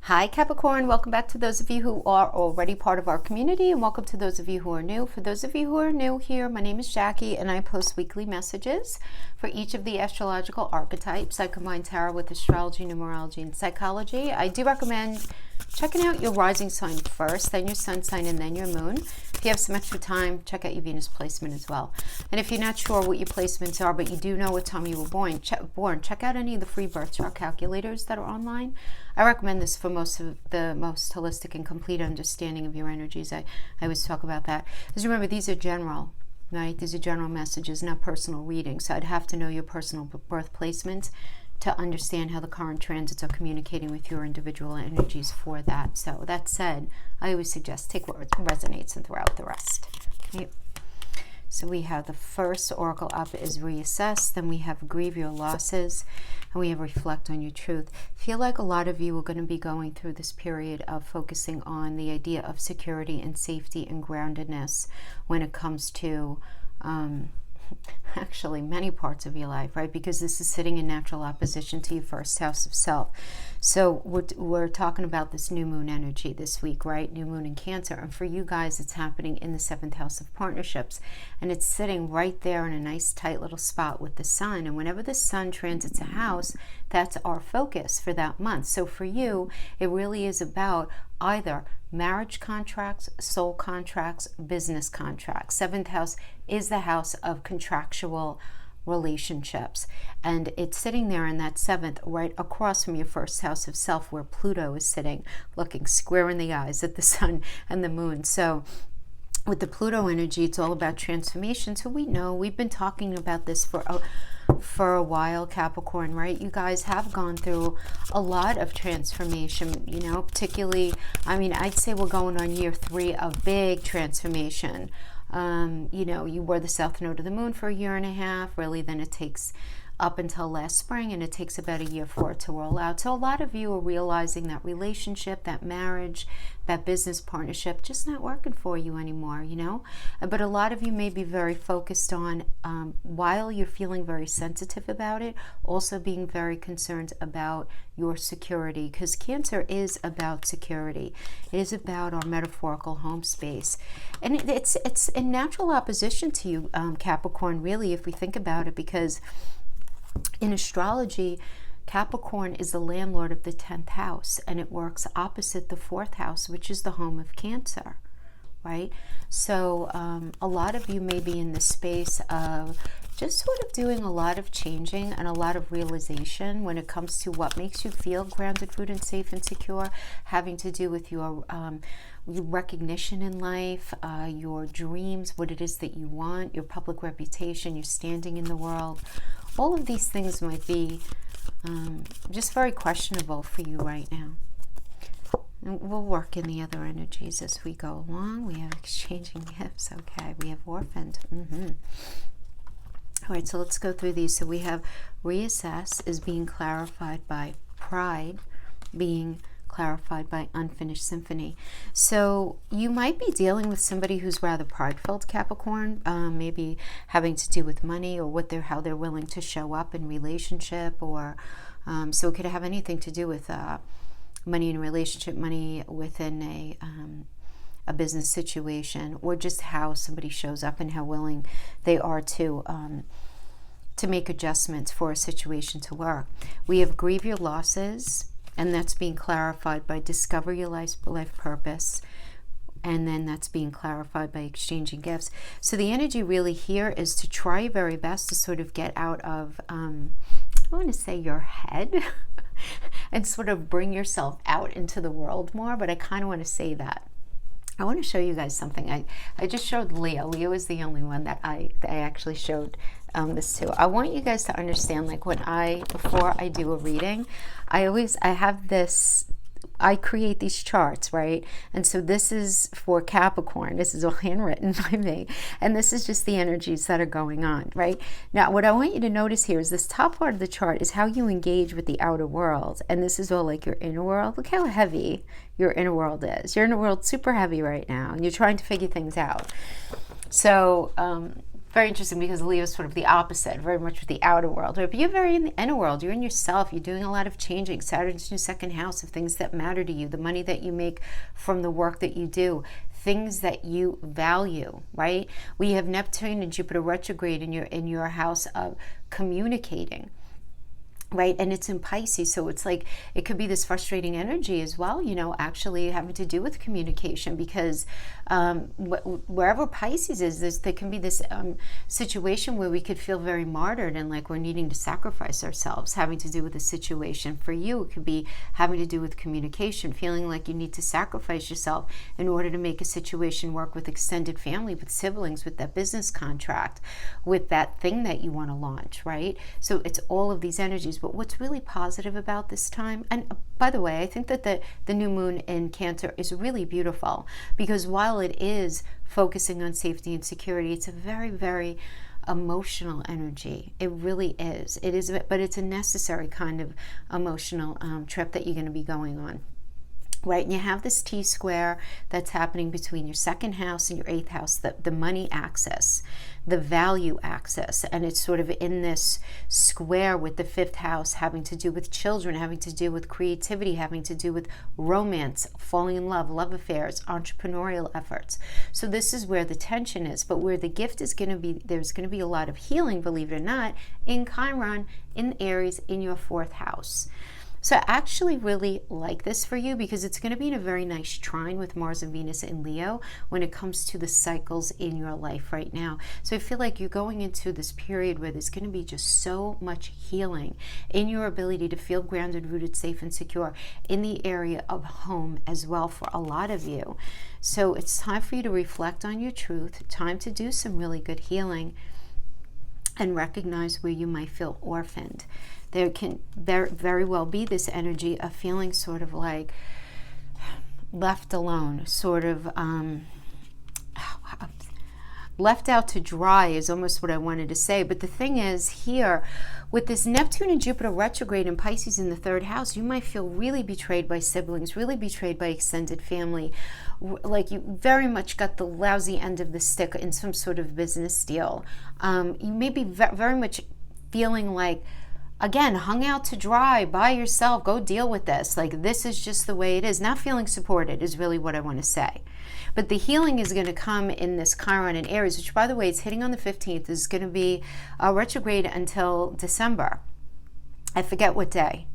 Hi Capricorn, welcome back to those of you who are already part of our community, and welcome to those of you who are new. For those of you who are new here, my name is Jackie and I post weekly messages for each of the astrological archetypes. I combine tarot with astrology, numerology, and psychology. I do recommend checking out your rising sign first, then your sun sign, and then your moon. If you have some extra time, check out your Venus placement as well. And if you're not sure what your placements are, but you do know what time you were born, check out any of the free birth chart calculators that are online. I recommend this for most holistic and complete understanding of your energies. I always talk about that. Because remember, these are general, right? These are general messages, not personal readings. So I'd have to know your personal birth placement to understand how the current transits are communicating with your individual energies for that. So that said, I always suggest take what resonates and throw out the rest. Okay. So we have the first oracle up is reassess, then we have grieve your losses, and we have reflect on your truth. Feel like a lot of you are going to be going through this period of focusing on the idea of security and safety and groundedness when it comes to actually many parts of your life, right? Because this is sitting in natural opposition to your first house of self. So we're talking about this new moon energy this week, right? New moon in Cancer. And for you guys, it's happening in the 7th house of partnerships. And it's sitting right there in a nice tight little spot with the sun. And whenever the sun transits a house, that's our focus for that month. So for you, it really is about either marriage contracts, soul contracts, business contracts. 7th house is the house of contractual relationships, and it's sitting there in that 7th right across from your first house of self, where Pluto is sitting looking square in the eyes at the sun and the moon. So with the Pluto energy, it's all about transformation. So we know, we've been talking about this for a while, Capricorn, right? You guys have gone through a lot of transformation, you know, particularly, I mean, I'd say we're going on year 3 of big transformation. You know, you were the south node of the moon for a year and a half, really, then it takes up until last spring, and it takes about a year for it to roll out. So a lot of you are realizing that relationship, that marriage, that business partnership just not working for you anymore, you know. But a lot of you may be very focused on, while you're feeling very sensitive about it, also being very concerned about your security, because Cancer is about security. It is about our metaphorical home space, and it's in natural opposition to you, Capricorn, really, if we think about it, because in astrology, Capricorn is the landlord of the 10th house, and it works opposite the 4th house, which is the home of Cancer, right? So a lot of you may be in the space of just sort of doing a lot of changing and a lot of realization when it comes to what makes you feel grounded, rooted, safe, and secure, having to do with your recognition in life, your dreams, what it is that you want, your public reputation, your standing in the world. All of these things might be just very questionable for you right now. And we'll work in the other energies as we go along. We have exchanging gifts. Okay, we have orphaned. All right, so let's go through these. So we have reassess is being clarified by pride, being clarified by unfinished symphony. So you might be dealing with somebody who's rather pride-filled, Capricorn, maybe having to do with money, or how they're willing to show up in relationship, or so it could have anything to do with money in a relationship, money within a business situation, or just how somebody shows up and how willing they are to make adjustments for a situation to work. We have grieve your losses, and that's being clarified by discover your life purpose, and then that's being clarified by exchanging gifts. So the energy really here is to try your very best to sort of get out of, I want to say your head, and sort of bring yourself out into the world more, but I kind of want to say that. I want to show you guys something. I just showed Leo. Leo is the only one that I actually showed this to. I want you guys to understand, like, before I do a reading, I have this, I create these charts, right? And so this is for Capricorn. This is all handwritten by me. And this is just the energies that are going on, right? Now, what I want you to notice here is this top part of the chart is how you engage with the outer world. And this is all like your inner world. Look how heavy your inner world is. Your inner world's super heavy right now, and you're trying to figure things out. So very interesting because Leo is sort of the opposite, very much with the outer world, right? But you're very in the inner world. You're in yourself. You're doing a lot of changing. Saturn's in your second house of things that matter to you, the money that you make from the work that you do, things that you value, right? We have Neptune and Jupiter retrograde in your house of communicating, right? And it's in Pisces, so it's like it could be this frustrating energy as well, you know, actually having to do with communication, because wherever Pisces is, there can be this situation where we could feel very martyred and like we're needing to sacrifice ourselves, having to do with the situation. For you, it could be having to do with communication, feeling like you need to sacrifice yourself in order to make a situation work with extended family, with siblings, with that business contract, with that thing that you want to launch, right? So it's all of these energies. But what's really positive about this time, and by the way, I think that the new moon in Cancer is really beautiful, because while it is focusing on safety and security, it's a very, very emotional energy. It really is. It is, but it's a necessary kind of emotional trip that you're going to be going on. Right, and you have this T-square that's happening between your second house and your eighth house, the money axis, the value axis, and it's sort of in this square with the fifth house, having to do with children, having to do with creativity, having to do with romance, falling in love, love affairs, entrepreneurial efforts. So this is where the tension is, but where the gift is going to be, there's going to be a lot of healing, believe it or not, in Chiron, in Aries, in your fourth house. So I actually really like this for you, because it's going to be in a very nice trine with Mars and Venus in Leo when it comes to the cycles in your life right now. So I feel like you're going into this period where there's going to be just so much healing in your ability to feel grounded, rooted, safe, and secure in the area of home as well for a lot of you. So it's time for you to reflect on your truth, time to do some really good healing, and recognize where you might feel orphaned. There can very well be this energy of feeling sort of like left alone, sort of left out to dry is almost what I wanted to say. But the thing is, here with this Neptune and Jupiter retrograde in Pisces in the third house, you might feel really betrayed by siblings, really betrayed by extended family, like you very much got the lousy end of the stick in some sort of business deal. You may be very much feeling like, again, hung out to dry by yourself. Go deal with this. Like, this is just the way it is. Not feeling supported is really what I want to say. But the healing is going to come in this Chiron in Aries, which, by the way, is hitting on the 15th. Is going to be retrograde until December. I forget what day.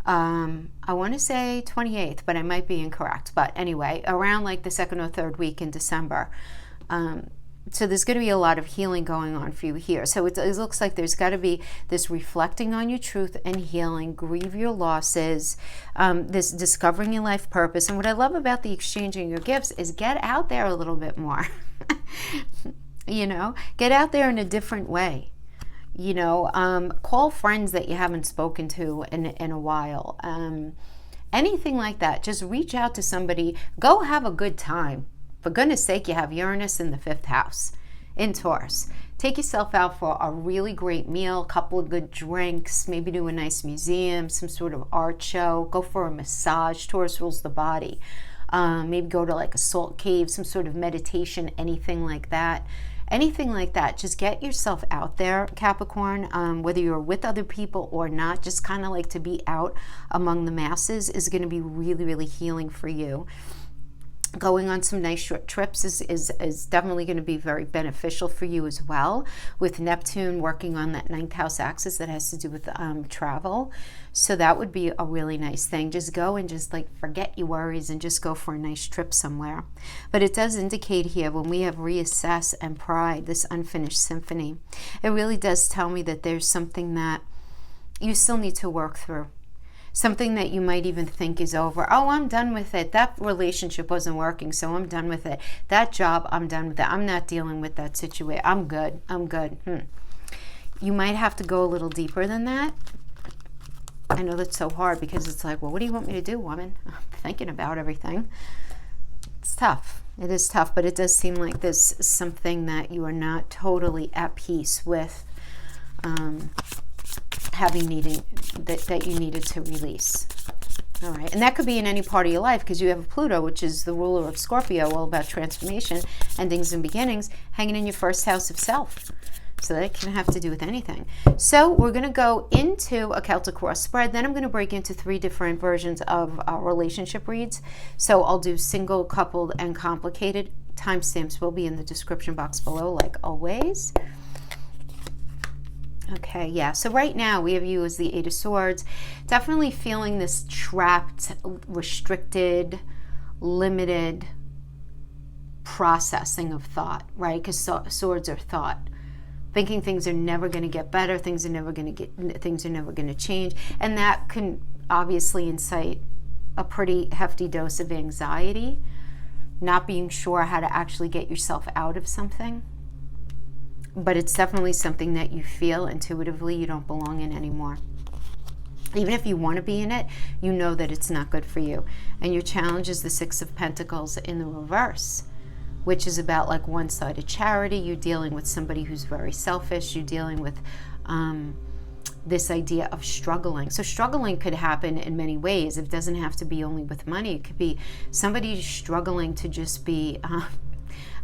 I want to say 28th, but I might be incorrect. But anyway, around like the second or third week in December. So there's going to be a lot of healing going on for you here. So it looks like there's got to be this reflecting on your truth and healing, grieve your losses, this discovering your life purpose. And what I love about the exchanging your gifts is get out there a little bit more. You know, get out there in a different way. You know, call friends that you haven't spoken to in a while. Anything like that. Just reach out to somebody. Go have a good time. For goodness sake, you have Uranus in the fifth house in Taurus. Take yourself out for a really great meal, a couple of good drinks, maybe do a nice museum, some sort of art show, go for a massage. Taurus rules the body. Maybe go to like a salt cave, some sort of meditation, anything like that. Anything like that. Just get yourself out there, Capricorn, whether you're with other people or not. Just kind of like to be out among the masses is going to be really, really healing for you. Going on some nice short trips is definitely going to be very beneficial for you as well, with Neptune working on that ninth house axis that has to do with travel. So that would be a really nice thing. Just go and just like forget your worries and just go for a nice trip somewhere. But it does indicate here when we have reassess and pride, this unfinished symphony, it really does tell me that there's something that you still need to work through. Something that you might even think is over. Oh, I'm done with it. That relationship wasn't working, so I'm done with it. That job, I'm done with it. I'm not dealing with that situation. I'm good. You might have to go a little deeper than that. I know that's so hard because it's like, well, what do you want me to do, woman? I'm thinking about everything. It's tough. It is tough, but it does seem like there's something that you are not totally at peace with. That you needed to release. All right, and that could be in any part of your life, because you have Pluto, which is the ruler of Scorpio, all about transformation, endings and beginnings, hanging in your first house of self. So that can have to do with anything. So we're going to go into a Celtic cross spread. Then I'm going to break into 3 different versions of relationship reads. So I'll do single, coupled, and complicated. Timestamps will be in the description box below, like always. Okay, yeah, so right now we have you as the 8 of Swords. Definitely feeling this trapped, restricted, limited processing of thought, right? Because swords are thought. Thinking things are never going to get better, things are never going to change. And that can obviously incite a pretty hefty dose of anxiety, not being sure how to actually get yourself out of something. But it's definitely something that you feel intuitively you don't belong in anymore. Even if you want to be in it, you know that it's not good for you. And your challenge is the 6 of Pentacles in the reverse, which is about like one-sided charity. You're dealing with somebody who's very selfish. You're dealing with this idea of struggling. So struggling could happen in many ways. It doesn't have to be only with money. It could be somebody struggling to just be,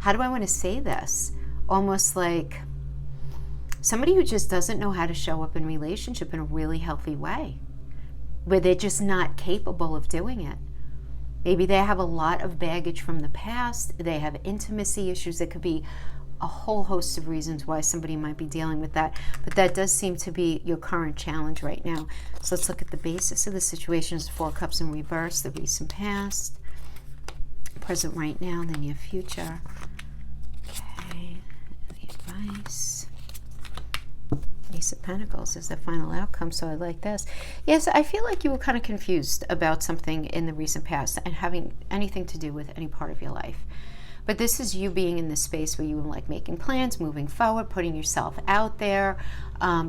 how do I want to say this? Almost like somebody who just doesn't know how to show up in relationship in a really healthy way, where they're just not capable of doing it. Maybe they have a lot of baggage from the past. They have intimacy issues. There could be a whole host of reasons why somebody might be dealing with that. But that does seem to be your current challenge right now. So let's look at the basis of the situation. 4 Cups in reverse, the recent past, present right now, the near future. Okay, the advice. Ace of Pentacles is the final outcome, so I like this. Yes, I feel like you were kind of confused about something in the recent past and having anything to do with any part of your life. But this is you being in this space where you were like making plans, moving forward, putting yourself out there,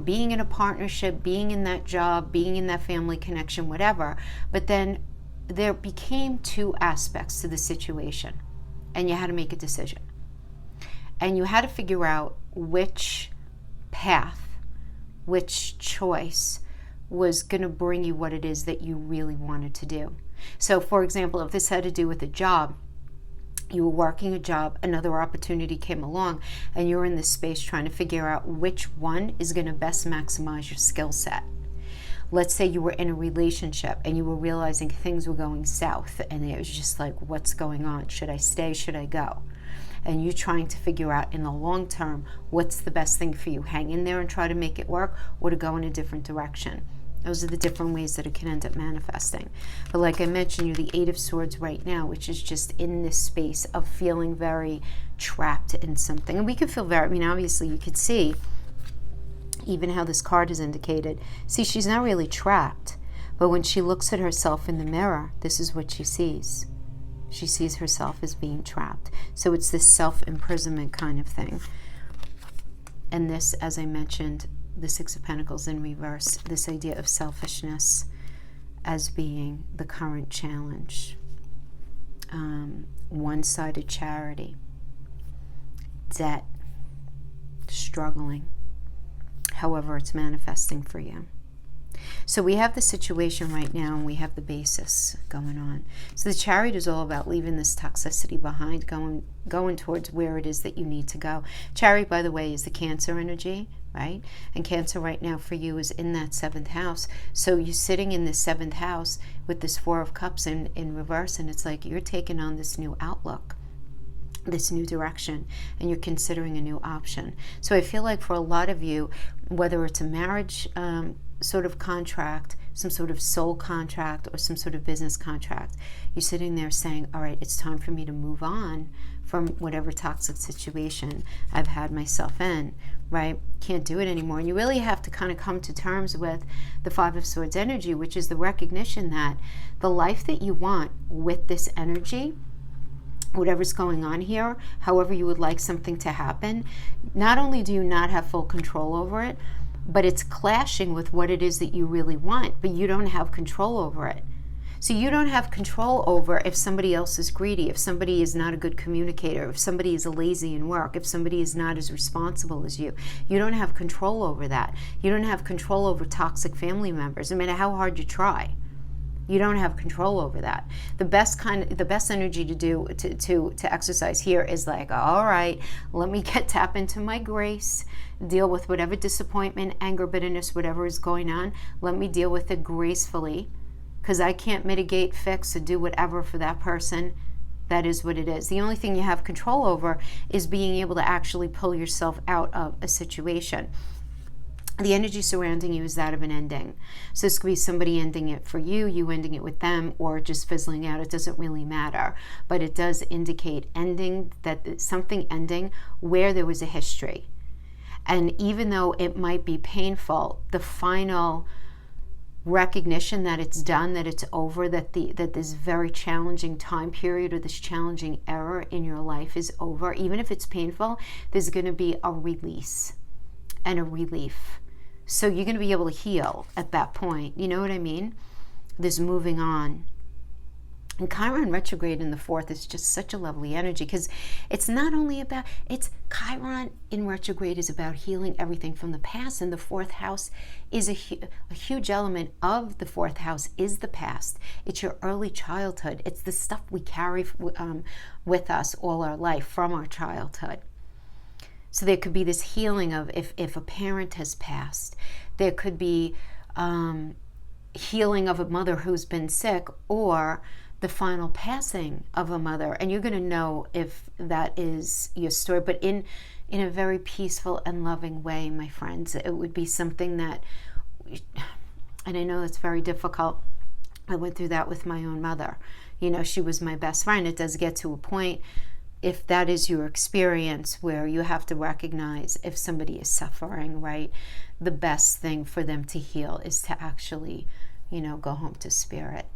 being in a partnership, being in that job, being in that family connection, whatever. But then there became 2 aspects to the situation, and you had to make a decision. And you had to figure out which path, which choice was going to bring you what it is that you really wanted to do. So, for example, if this had to do with a job, you were working a job, another opportunity came along, and you're in this space trying to figure out which one is going to best maximize your skill set. Let's say you were in a relationship and you were realizing things were going south, and it was just like, what's going on? Should I stay? Should I go? And you're trying to figure out in the long term, what's the best thing for you? Hang in there and try to make it work, or to go in a different direction. Those are the different ways that it can end up manifesting. But like I mentioned, you're the 8 of Swords right now, which is just in this space of feeling very trapped in something. And we could feel very, I mean, obviously you could see even how this card is indicated. See, she's not really trapped, but when she looks at herself in the mirror, this is what she sees. She sees herself as being trapped. So it's this self-imprisonment kind of thing. And this, as I mentioned, the 6 of Pentacles in reverse, this idea of selfishness as being the current challenge. One-sided charity, debt, struggling, however it's manifesting for you. So we have the situation right now, and we have the basis going on. So the Chariot is all about leaving this toxicity behind, going towards where it is that you need to go. Chariot, by the way, is the Cancer energy, right? And Cancer right now for you is in that 7th house. So you're sitting in the 7th house with this 4 of Cups in reverse, and it's like you're taking on this new outlook, this new direction, and you're considering a new option. So I feel like for a lot of you, whether it's a marriage sort of contract, some sort of soul contract, or some sort of business contract, you're sitting there saying, all right, it's time for me to move on from whatever toxic situation I've had myself in, right? Can't do it anymore. And you really have to kind of come to terms with the 5 of Swords energy, which is the recognition that the life that you want with this energy, whatever's going on here, however you would like something to happen, not only do you not have full control over it, but it's clashing with what it is that you really want, but you don't have control over it. So you don't have control over if somebody else is greedy, if somebody is not a good communicator, if somebody is lazy in work, if somebody is not as responsible as you. You don't have control over that. You don't have control over toxic family members, no matter how hard you try. You don't have control over that. The best energy to do to exercise here is like, all right, let me tap into my grace, deal with whatever disappointment, anger, bitterness, whatever is going on. Let me deal with it gracefully, because I can't mitigate, fix, or do whatever for that person. That is what it is. The only thing you have control over is being able to actually pull yourself out of a situation. The energy surrounding you is that of an ending. So this could be somebody ending it for you, you ending it with them, or just fizzling out. It doesn't really matter. But it does indicate ending, that something ending where there was a history. And even though it might be painful, the final recognition that it's done, that it's over, that this very challenging time period or this challenging era in your life is over, even if it's painful, there's going to be a release and a relief. So you're going to be able to heal at that point. You know what I mean? There's moving on. And Chiron retrograde in the 4th is just such a lovely energy, because it's not only about, Chiron in retrograde is about healing everything from the past, and the 4th house is a huge element of the 4th house is the past. It's your early childhood. It's the stuff we carry with us all our life from our childhood. So there could be this healing of if a parent has passed. There could be healing of a mother who's been sick, or the final passing of a mother. And you're going to know if that is your story, but in a very peaceful and loving way, my friends. It would be something that, and I know it's very difficult. I went through that with my own mother. You know, she was my best friend. It does get to a point, if that is your experience, where you have to recognize if somebody is suffering, right? The best thing for them to heal is to actually, go home to spirit.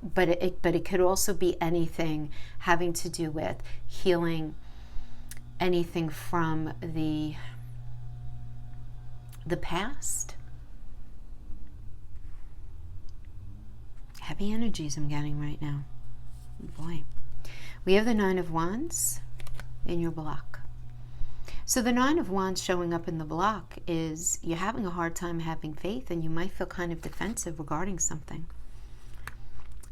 But it could also be anything having to do with healing anything from the past. Heavy energies I'm getting right now. Boy. We have the 9 of Wands in your block. So the 9 of Wands showing up in the block is you're having a hard time having faith, and you might feel kind of defensive regarding something.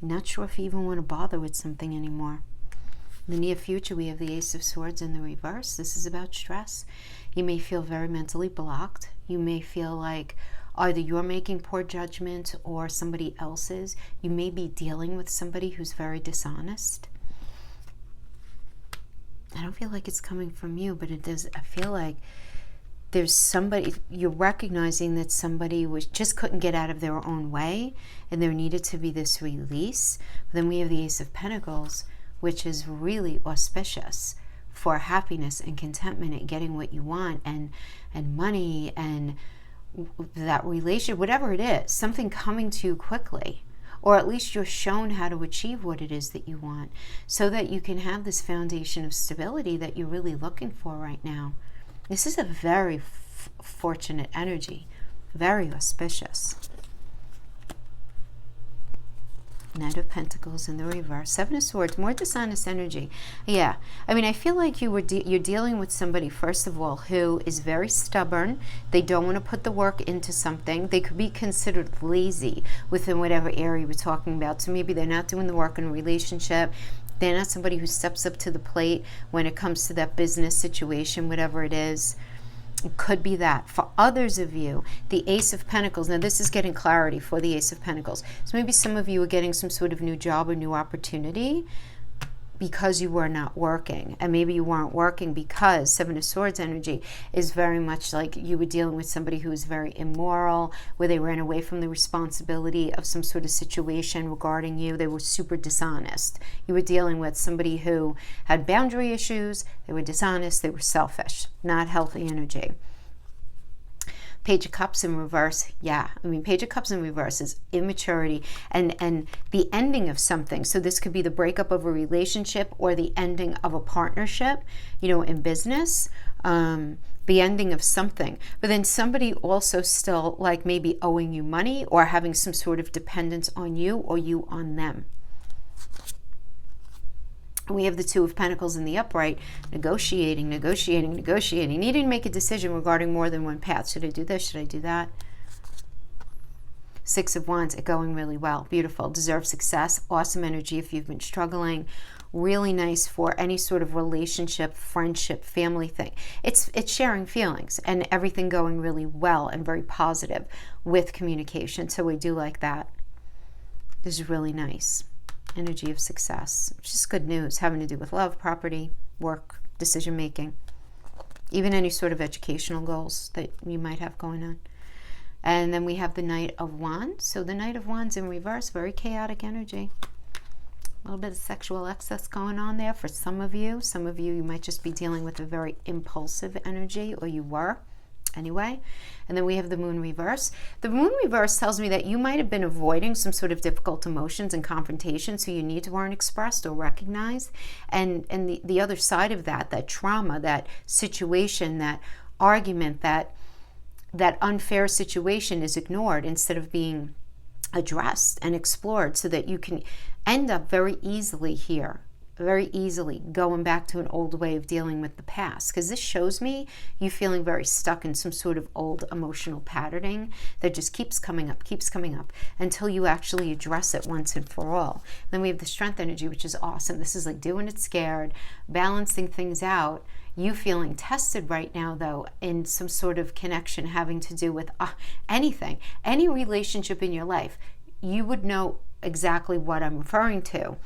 Not sure if you even want to bother with something anymore. In the near future, we have the Ace of Swords in the reverse. This is about stress. You may feel very mentally blocked. You may feel like either you're making poor judgment or somebody else is. You may be dealing with somebody who's very dishonest. I don't feel like it's coming from you, but it does. I feel like there's somebody, you're recognizing that somebody just couldn't get out of their own way, and there needed to be this release. But then we have the Ace of Pentacles, which is really auspicious for happiness and contentment and getting what you want, and money, and that relationship, whatever it is, something coming to you quickly. Or at least you're shown how to achieve what it is that you want, so that you can have this foundation of stability that you're really looking for right now. This is a very fortunate energy, very auspicious. Knight of Pentacles in the reverse. 7 of Swords, more dishonest energy. Yeah, I mean, I feel like you're dealing with somebody, first of all, who is very stubborn. They don't want to put the work into something. They could be considered lazy within whatever area we're talking about. So maybe they're not doing the work in a relationship. They're not somebody who steps up to the plate when it comes to that business situation, whatever it is. It could be that. For others of you, the Ace of Pentacles, now this is getting clarity for the Ace of Pentacles. So maybe some of you are getting some sort of new job or new opportunity because you were not working. And maybe you weren't working because 7 of Swords energy is very much like you were dealing with somebody who was very immoral, where they ran away from the responsibility of some sort of situation regarding you. They were super dishonest. You were dealing with somebody who had boundary issues. They were dishonest. They were selfish. Not healthy energy. Page of Cups in reverse, yeah. I mean, Page of Cups in reverse is immaturity and the ending of something. So this could be the breakup of a relationship or the ending of a partnership, in business, the ending of something. But then somebody also still like maybe owing you money or having some sort of dependence on you or you on them. We have the 2 of Pentacles in the upright, negotiating, needing to make a decision regarding more than one path. Should I do this? Should I do that? Six of Wands, it going really well. Beautiful. Deserve success. Awesome energy if you've been struggling. Really nice for any sort of relationship, friendship, family thing. It's sharing feelings and everything going really well and very positive with communication. So we do like that. This is really nice. Energy of success. It's just good news having to do with love, property, work, decision making, even any sort of educational goals that you might have going on. And then we have the Knight of Wands. So the Knight of Wands in reverse, very chaotic energy. A little bit of sexual excess going on there for some of you. Some of you might just be dealing with a very impulsive energy, or you were anyway. And then we have the Moon reverse. The Moon reverse tells me that you might have been avoiding some sort of difficult emotions and confrontation, so your needs weren't expressed or recognized. And the other side of that, that trauma, that situation, that argument, that unfair situation is ignored instead of being addressed and explored, so that you can end up very easily here, very easily going back to an old way of dealing with the past. Because this shows me you feeling very stuck in some sort of old emotional patterning that just keeps coming up until you actually address it once and for all. Then we have the Strength energy, which is awesome. This is like doing it scared, balancing things out. You feeling tested right now, though, in some sort of connection having to do with anything, any relationship in your life. You would know exactly what I'm referring to.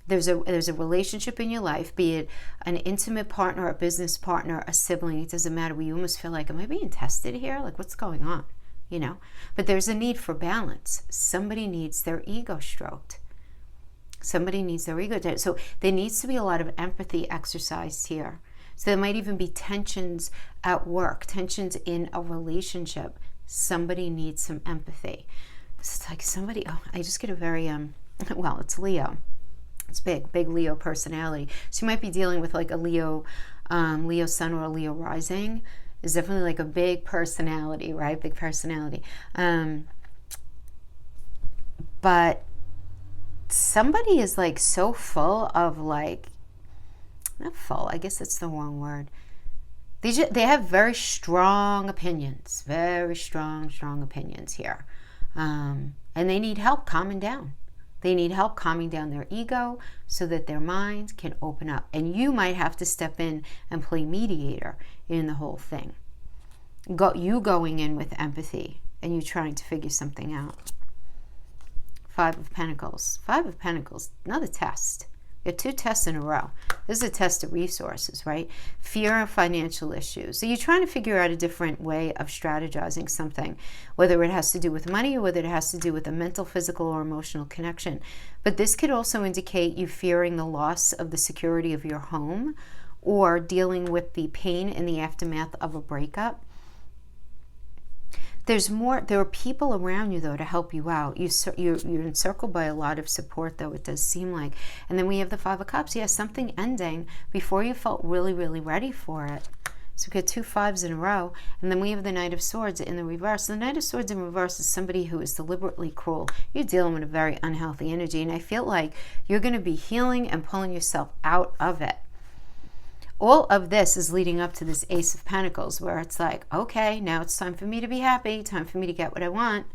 There's a relationship in your life, be it an intimate partner, a business partner, a sibling. It doesn't matter. We almost feel like, am I being tested here? Like, what's going on? You know? But there's a need for balance. Somebody needs their ego stroked. Somebody needs their ego. So there needs to be a lot of empathy exercised here. So there might even be tensions at work, tensions in a relationship. Somebody needs some empathy. It's like somebody, I just get a very, well, it's Leo. It's big Leo personality. So you might be dealing with like a Leo sun or a Leo rising. It's definitely like a big personality, right? Big personality. But somebody is like so full of like, not full, I guess that's the wrong word. They have very strong opinions, very strong opinions here. And they need help calming down. They need help calming down their ego so that their mind can open up. And you might have to step in and play mediator in the whole thing. You going in with empathy and you trying to figure something out. Five of Pentacles. Five of Pentacles, another test. You have two tests in a row. This is a test of resources, right? Fear and financial issues. So you're trying to figure out a different way of strategizing something, whether it has to do with money or whether it has to do with a mental, physical, or emotional connection. But this could also indicate you fearing the loss of the security of your home or dealing with the pain in the aftermath of a breakup. There are people around you, though, to help you out. You're encircled by a lot of support, though, it does seem like. And then we have the Five of Cups. Yeah, something ending before you felt really, really ready for it. So we get two fives in a row. And then we have the Knight of Swords in the reverse. The Knight of Swords in reverse is somebody who is deliberately cruel. You're dealing with a very unhealthy energy. And I feel like you're going to be healing and pulling yourself out of it. All of this is leading up to this Ace of Pentacles, where it's like, okay, now it's time for me to be happy, time for me to get what I want.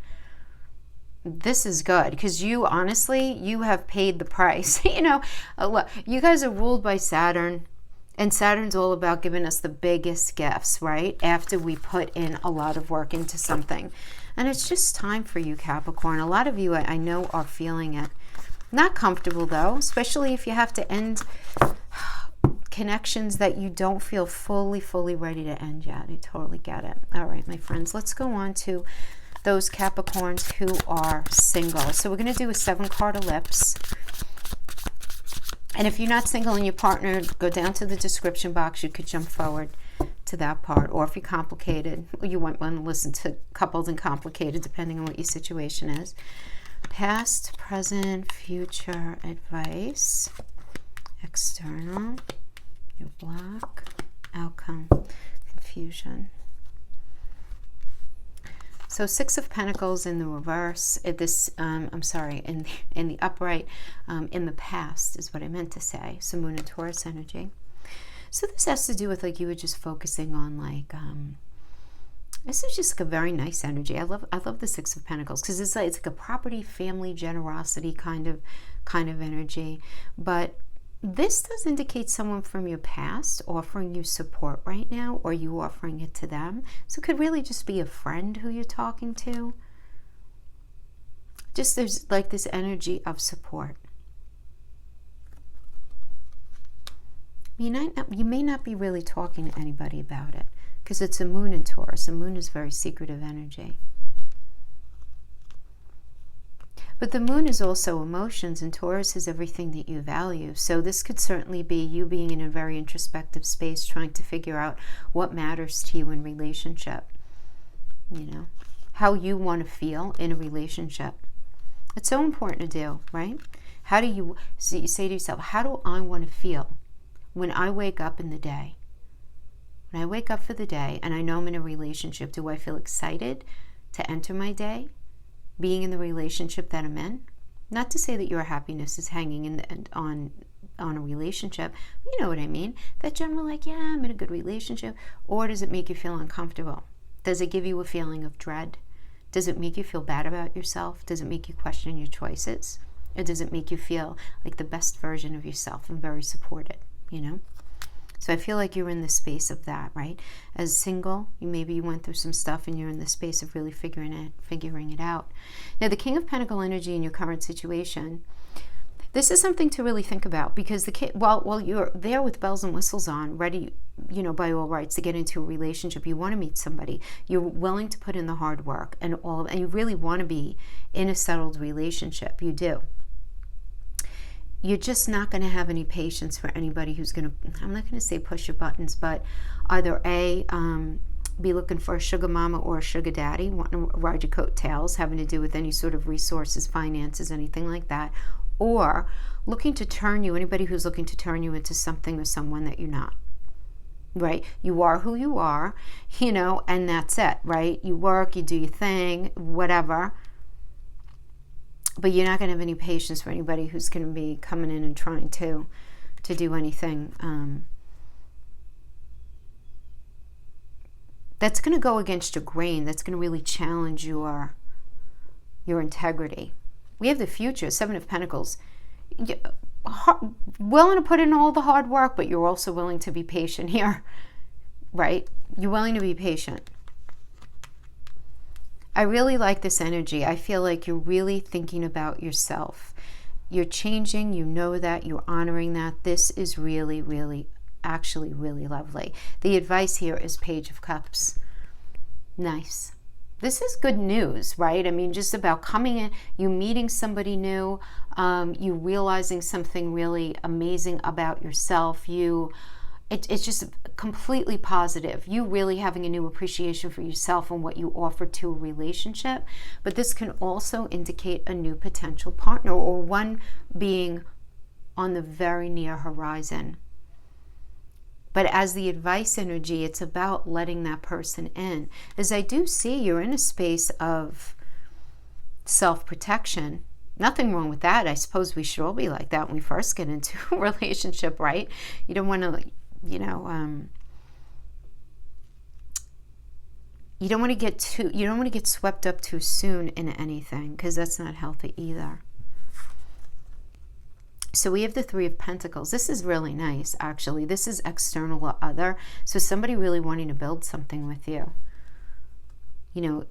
This is good, because you, honestly, you have paid the price. You know, you guys are ruled by Saturn, and Saturn's all about giving us the biggest gifts, right? After we put in a lot of work into something. And it's just time for you, Capricorn. A lot of you, I know, are feeling it. Not comfortable, though, especially if you have to end connections that you don't feel fully ready to end yet. I totally get it. All right, my friends, let's go on to those Capricorns who are single. So we're going to do a 7-card ellipse. And if you're not single and your partner, go down to the description box. You could jump forward to that part. Or if you're complicated, you might want to listen to Coupled and Complicated, depending on what your situation is. Past, present, future advice. External. Your block, outcome, confusion. So 6 of Pentacles in the reverse. In the upright, in the past is what I meant to say. So Moon and Taurus energy. So this has to do with like you were just focusing on like This is just like a very nice energy. I love the Six of Pentacles because it's like a property, family, generosity kind of energy. But this does indicate someone from your past offering you support right now, or you offering it to them. So it could really just be a friend who you're talking to. Just there's like this energy of support. You may not be really talking to anybody about it because it's a moon in Taurus. The moon is very secretive energy. But the moon is also emotions, and Taurus is everything that you value. So this could certainly be you being in a very introspective space, trying to figure out what matters to you in relationship. You know, how you want to feel in a relationship. It's so important to do, right? How do you say to yourself, how do I want to feel when I wake up in the day? When I wake up for the day and I know I'm in a relationship, do I feel excited to enter my day being in the relationship that I'm in? Not to say that your happiness is hanging on a relationship. You know what I mean? That general like, yeah, I'm in a good relationship. Or does it make you feel uncomfortable? Does it give you a feeling of dread? Does it make you feel bad about yourself? Does it make you question your choices? Or does it make you feel like the best version of yourself and very supported, you know? So I feel like you're in the space of that, right? As single, maybe you went through some stuff and you're in the space of really figuring it out. Now, the King of Pentacle energy in your current situation, this is something to really think about, because while you're there with bells and whistles on, ready, you know, by all rights to get into a relationship, you want to meet somebody, you're willing to put in the hard work and you really want to be in a settled relationship. You do. You're just not going to have any patience for anybody who's going to, I'm not going to say push your buttons, but either be looking for a sugar mama or a sugar daddy, wanting to ride your coattails, having to do with any sort of resources, finances, anything like that, or looking to turn you, anybody who's looking to turn you into something or someone that you're not, right? You are who you are, you know, and that's it, right? You work, you do your thing, whatever. But you're not going to have any patience for anybody who's going to be coming in and trying to do anything that's going to go against your grain, that's going to really challenge your integrity. We have the future, Seven of Pentacles. Willing to put in all the hard work, but you're also willing to be patient here, right? You're willing to be patient. I really like this energy. I feel like you're really thinking about yourself. You're changing, you know that, you're honoring that. This is really, really, actually really lovely. The advice here is Page of Cups. Nice. This is good news, right? I mean, just about coming in, you meeting somebody new, you realizing something really amazing about yourself, it's just completely positive. You really having a new appreciation for yourself and what you offer to a relationship. But this can also indicate a new potential partner, or one being on the very near horizon. But as the advice energy, it's about letting that person in. As I do see, you're in a space of self-protection. Nothing wrong with that. I suppose we should all be like that when we first get into a relationship, right? You don't want to, you don't want to get swept up too soon in anything, because that's not healthy either. So we have the Three of Pentacles. This is really nice, actually. This is external or other. So somebody really wanting to build something with you. You know,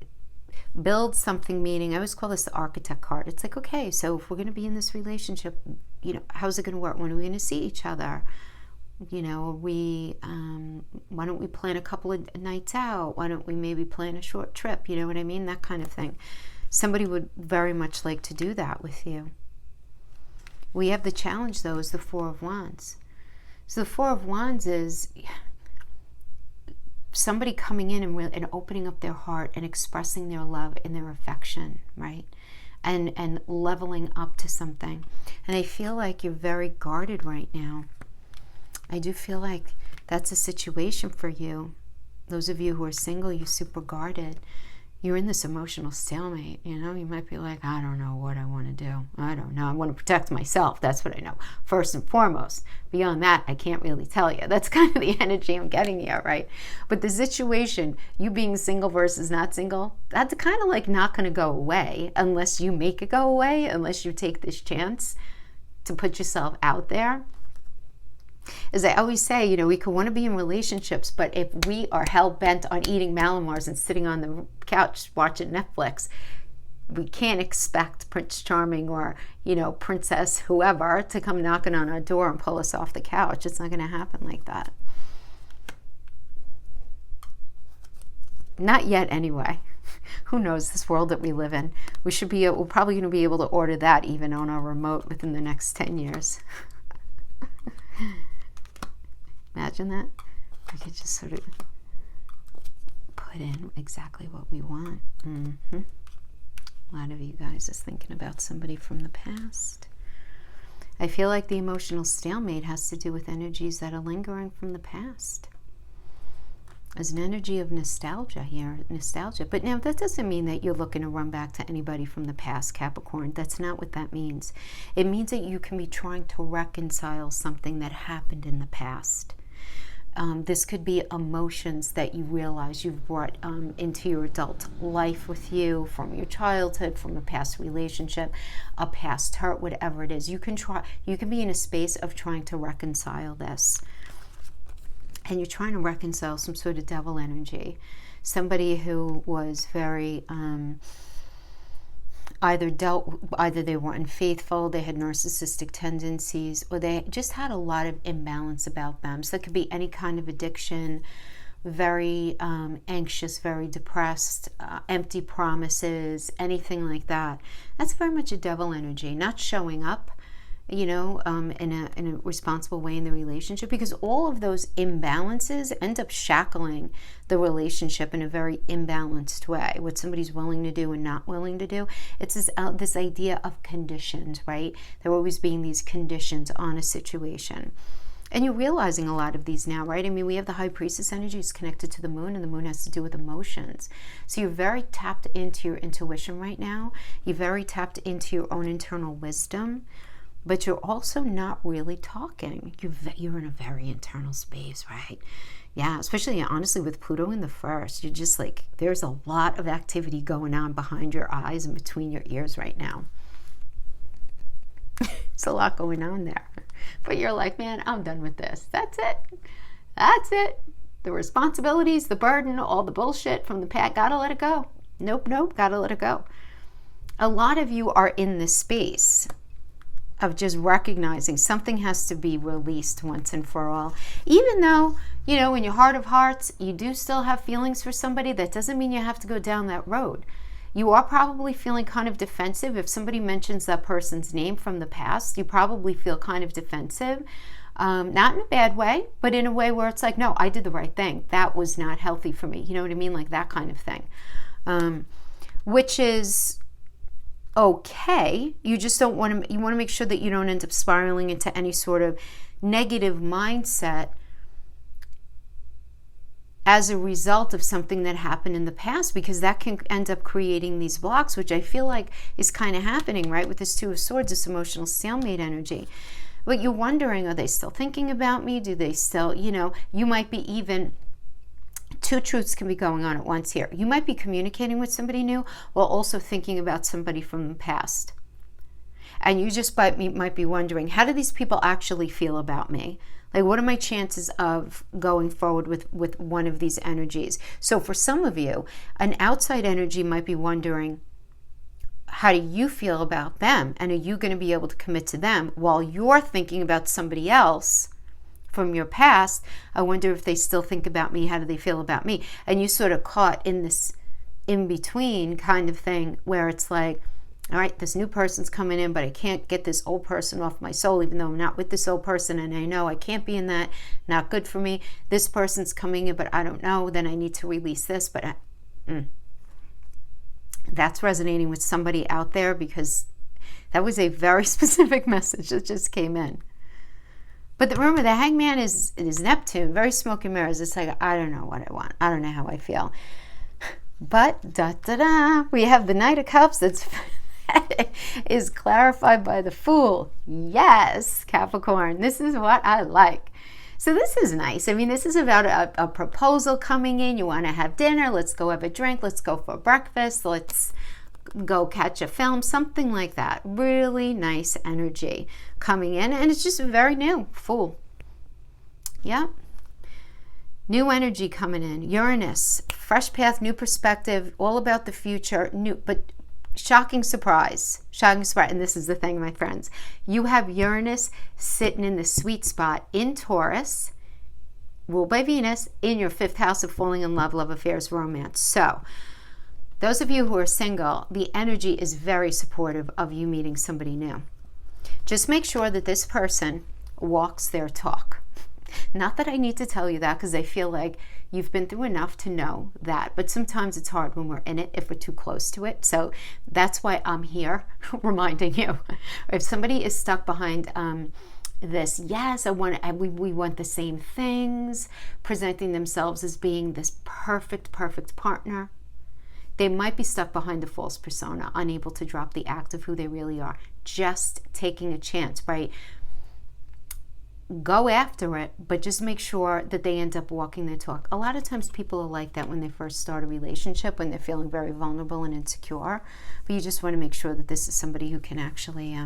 build something, meaning, I always call this the architect card. It's like, okay, so if we're going to be in this relationship, you know, how's it going to work? When are we going to see each other? You know, why don't we plan a couple of nights out? Why don't we maybe plan a short trip? You know what I mean? That kind of thing. Somebody would very much like to do that with you. We have the challenge, though, is the Four of Wands. So the Four of Wands is somebody coming in and opening up their heart and expressing their love and their affection, right? And leveling up to something. And I feel like you're very guarded right now. I do feel like that's a situation for you. Those of you who are single, you're super guarded. you're in this emotional stalemate, you know? You might be like, I don't know what I want to do. I don't know. I want to protect myself. That's what I know, first and foremost. Beyond that, I can't really tell you. That's kind of the energy I'm getting here, right? But the situation, you being single versus not single, that's kind of like not going to go away unless you make it go away, unless you take this chance to put yourself out there. As I always say, you know, we could want to be in relationships, but if we are hell-bent on eating Malamars and sitting on the couch watching Netflix, we can't expect Prince Charming or, you know, Princess whoever to come knocking on our door and pull us off the couch. It's not going to happen like that. Not yet, anyway. Who knows, this world that we live in. We're probably going to be able to order that even on our remote within the next 10 years. Imagine that. We could just sort of put in exactly what we want. A lot of you guys is thinking about somebody from the past. I feel like the emotional stalemate has to do with energies that are lingering from the past. There's an energy of nostalgia here, nostalgia. But now that doesn't mean that you're looking to run back to anybody from the past, Capricorn. That's not what that means. It means that you can be trying to reconcile something that happened in the past. This could be emotions that you realize you've brought into your adult life with you from your childhood, from a past relationship, a past hurt, whatever it is. You can be in a space of trying to reconcile this. And you're trying to reconcile some sort of devil energy. Somebody who was very either they were unfaithful, they had narcissistic tendencies, or they just had a lot of imbalance about them. So it could be any kind of addiction, very anxious, very depressed, empty promises, anything like that. That's very much a devil energy, not showing up, you know, in a responsible way in the relationship, because all of those imbalances end up shackling the relationship in a very imbalanced way. What somebody's willing to do and not willing to do. It's this idea of conditions, right? There always being these conditions on a situation. And you're realizing a lot of these now, right? I mean, we have the High Priestess energy is connected to the moon, and the moon has to do with emotions. So you're very tapped into your intuition right now. You're very tapped into your own internal wisdom. But you're also not really talking. You're in a very internal space, right? Yeah, especially, honestly, with Pluto in the first. You're just like, there's a lot of activity going on behind your eyes and between your ears right now. There's a lot going on there. But you're like, man, I'm done with this. That's it. That's it. The responsibilities, the burden, all the bullshit from the past, gotta let it go. Nope, gotta let it go. A lot of you are in this space of just recognizing something has to be released once and for all. Even though, you know, in your heart of hearts, you do still have feelings for somebody, that doesn't mean you have to go down that road. You are probably feeling kind of defensive. If somebody mentions that person's name from the past, you probably feel kind of defensive. Not in a bad way, but in a way where it's like, no, I did the right thing. That was not healthy for me. You know what I mean? Like that kind of thing. Which is okay. You just don't want to, you want to make sure that you don't end up spiraling into any sort of negative mindset as a result of something that happened in the past, because that can end up creating these blocks, which I feel like is kind of happening, right? With this Two of Swords, this emotional stalemate energy. But you're wondering, are they still thinking about me? Do they still, you know, you might be even, two truths can be going on at once here. You might be communicating with somebody new while also thinking about somebody from the past. And you just might be wondering, how do these people actually feel about me? Like, what are my chances of going forward with one of these energies? So for some of you, an outside energy might be wondering, how do you feel about them? And are you going to be able to commit to them while you're thinking about somebody else from your past? I wonder if they still think about me. How do they feel about me? And you sort of caught in this in-between kind of thing where it's like, all right, this new person's coming in, but I can't get this old person off my soul, even though I'm not with this old person, and I know I can't be in that, not good for me. This person's coming in, but I don't know, then I need to release this, but that's resonating with somebody out there, because that was a very specific message that just came in. But remember, the Hangman is Neptune, very smoke and mirrors. It's like, I don't know what I want. I don't know how I feel. But we have the Knight of Cups that's is clarified by the Fool. Yes, Capricorn, this is what I like. So this is nice. I mean, this is about a proposal coming in. You want to have dinner. Let's go have a drink. Let's go for breakfast. Let's go catch a film, something like that. Really nice energy coming in, and it's just very new. Fool. Yeah. New energy coming in. Uranus, fresh path, new perspective, all about the future. New, but shocking surprise. Shocking surprise. And this is the thing, my friends. You have Uranus sitting in the sweet spot in Taurus, ruled by Venus, in your 5th house of falling in love, love affairs, romance. So, those of you who are single, the energy is very supportive of you meeting somebody new. Just make sure that this person walks their talk. Not that I need to tell you that, because I feel like you've been through enough to know that. But sometimes it's hard when we're in it if we're too close to it. So that's why I'm here reminding you. If somebody is stuck behind this, yes, we want the same things, presenting themselves as being this perfect partner, they might be stuck behind a false persona, unable to drop the act of who they really are. Just taking a chance, right? Go after it, but just make sure that they end up walking their talk. A lot of times people are like that when they first start a relationship, when they're feeling very vulnerable and insecure. But you just want to make sure that this is somebody who can actually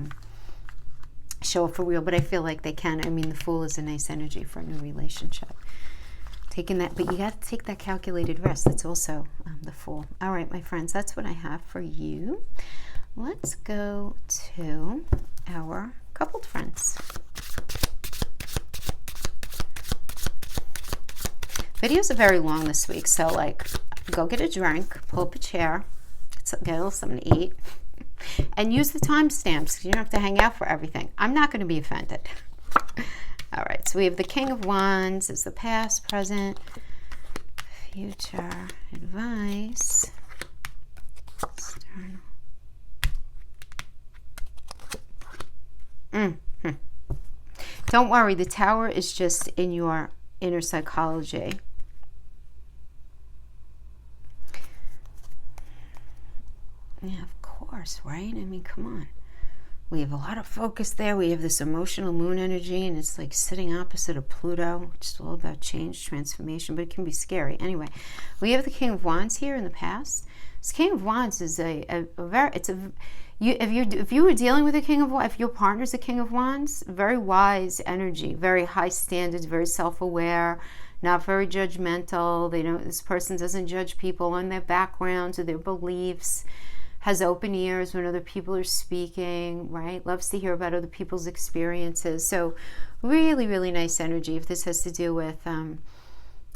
show up for real. But I feel like they can. I mean, the Fool is a nice energy for a new relationship. Taking that, but you got to take that calculated risk. That's also the Fool. All right, my friends, that's what I have for you. Let's go to our coupled friends. Videos are very long this week, so like, go get a drink, pull up a chair, get a little something to eat, and use the timestamps. You don't have to hang out for everything. I'm not going to be offended. All right, so we have the King of Wands as the past, present, future advice. Don't worry, the Tower is just in your inner psychology. Yeah, of course, right? I mean, come on. We have a lot of focus there. We have this emotional moon energy, and it's like sitting opposite of Pluto, which is all about change, transformation, but it can be scary. Anyway, we have the King of Wands here in the past. This King of Wands is if you were dealing with a King of Wands, if your partner's a King of Wands, very wise energy, very high standards, very self-aware, not very judgmental. This person doesn't judge people on their backgrounds or their beliefs. Has open ears when other people are speaking, right? Loves to hear about other people's experiences. So really, really nice energy if this has to do with,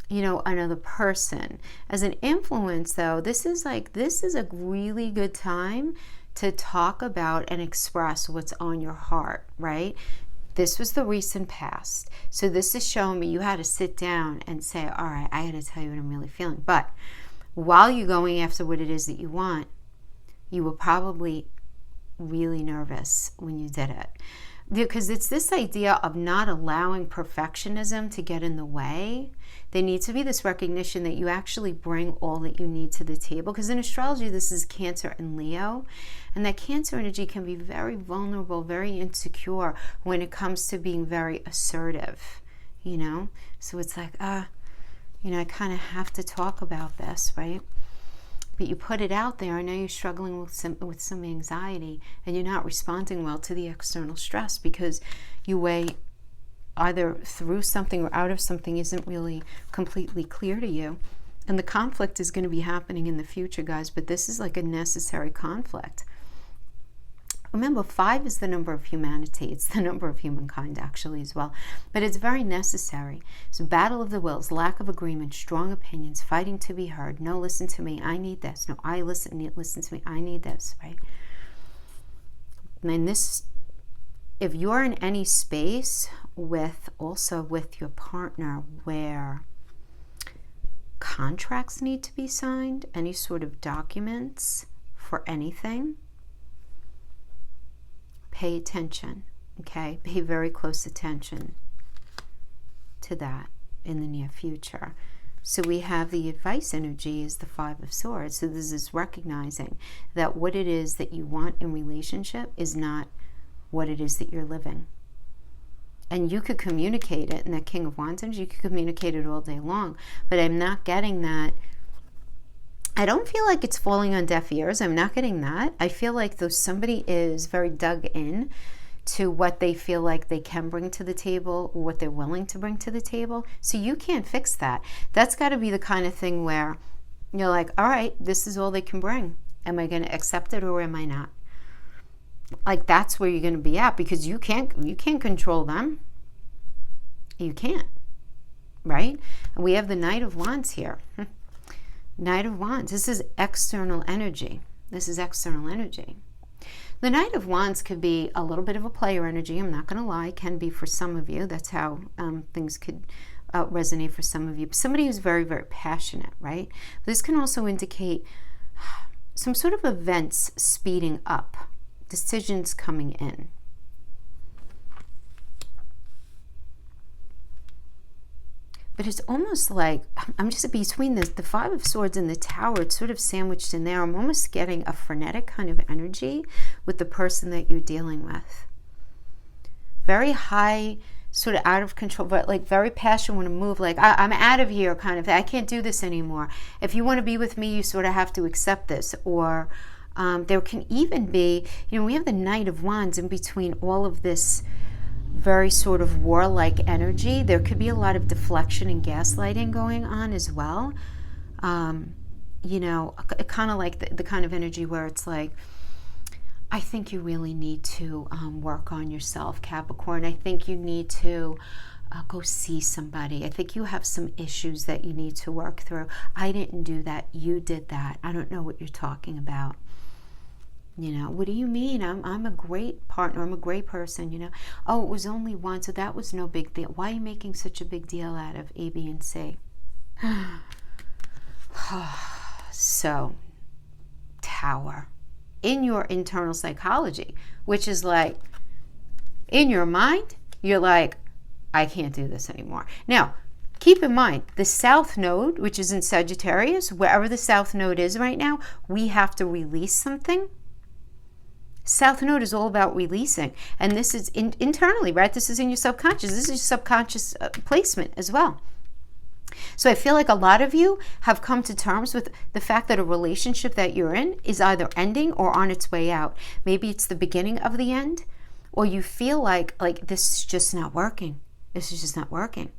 another person. As an influence, though, this is a really good time to talk about and express what's on your heart, right? This was the recent past. So this is showing me you had to sit down and say, all right, I got to tell you what I'm really feeling. But while you're going after what it is that you want, you were probably really nervous when you did it. Because it's this idea of not allowing perfectionism to get in the way. There needs to be this recognition that you actually bring all that you need to the table. Because in astrology, this is Cancer and Leo. And that Cancer energy can be very vulnerable, very insecure when it comes to being very assertive, So it's like, I kind of have to talk about this, right? But you put it out there, I know you're struggling with some anxiety, and you're not responding well to the external stress because you weigh either through something or out of something isn't really completely clear to you. And the conflict is going to be happening in the future, guys, but this is like a necessary conflict. Remember, 5 is the number of humanity. It's the number of humankind, actually, as well. But it's very necessary. So battle of the wills, lack of agreement, strong opinions, fighting to be heard. No, listen to me. I need this. No, listen to me. I need this, right? And this, if you're in any space with your partner where contracts need to be signed, any sort of documents for anything, pay attention, okay? Pay very close attention to that in the near future. So we have the advice energy is the Five of Swords. So this is recognizing that what it is that you want in relationship is not what it is that you're living. And you could communicate it in that King of Wands energy. You could communicate it all day long. But I'm not getting that. I don't feel like it's falling on deaf ears. I'm not getting that. I feel like though somebody is very dug in to what they feel like they can bring to the table, or what they're willing to bring to the table. So you can't fix that. That's got to be the kind of thing where you're like, all right, this is all they can bring. Am I going to accept it or am I not? Like, that's where you're going to be at, because you can't control them. You can't, right? And we have the Knight of Wands here. Knight of Wands. This is external energy. This is external energy. The Knight of Wands could be a little bit of a player energy. I'm not going to lie. Can be for some of you. That's how things could resonate for some of you. Somebody who's very, very passionate, right? This can also indicate some sort of events speeding up. Decisions coming in. But it's almost like, I'm just between the Five of Swords and the Tower, it's sort of sandwiched in there. I'm almost getting a frenetic kind of energy with the person that you're dealing with. Very high, sort of out of control, but like very passionate, want to move, like, I'm out of here kind of thing. I can't do this anymore. If you want to be with me, you sort of have to accept this. Or there can even be, we have the Knight of Wands in between all of this very sort of warlike energy. There could be a lot of deflection and gaslighting going on as well. Kind of like the kind of energy where it's like, I think you really need to work on yourself, Capricorn. I think you need to go see somebody. I think you have some issues that you need to work through. I didn't do that. You did that. I don't know what you're talking about. What do you mean? I'm a great partner. I'm a great person, Oh, it was only one, so that was no big deal. Why are you making such a big deal out of A, B, and C? So, Tower. In your internal psychology, which is like, in your mind, you're like, I can't do this anymore. Now, keep in mind, the South Node, which is in Sagittarius, wherever the South Node is right now, we have to release something. South Node is all about releasing. And this is internally, right? This is in your subconscious. This is your subconscious placement as well. So I feel like a lot of you have come to terms with the fact that a relationship that you're in is either ending or on its way out. Maybe it's the beginning of the end, or you feel like this is just not working. This is just not working.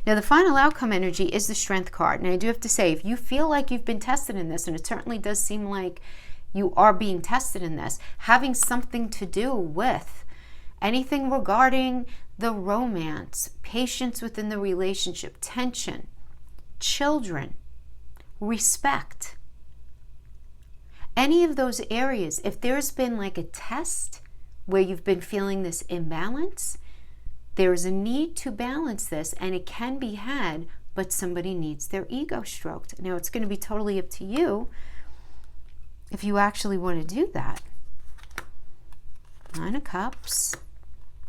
Now, the final outcome energy is the Strength card. And I do have to say, if you feel like you've been tested in this, and it certainly does seem like you are being tested in this, having something to do with anything regarding the romance, patience within the relationship, tension, children, respect, any of those areas, if there's been like a test where you've been feeling this imbalance, there's a need to balance this, and it can be had, but somebody needs their ego stroked. Now, it's going to be totally up to you if you actually want to do that. Nine of Cups,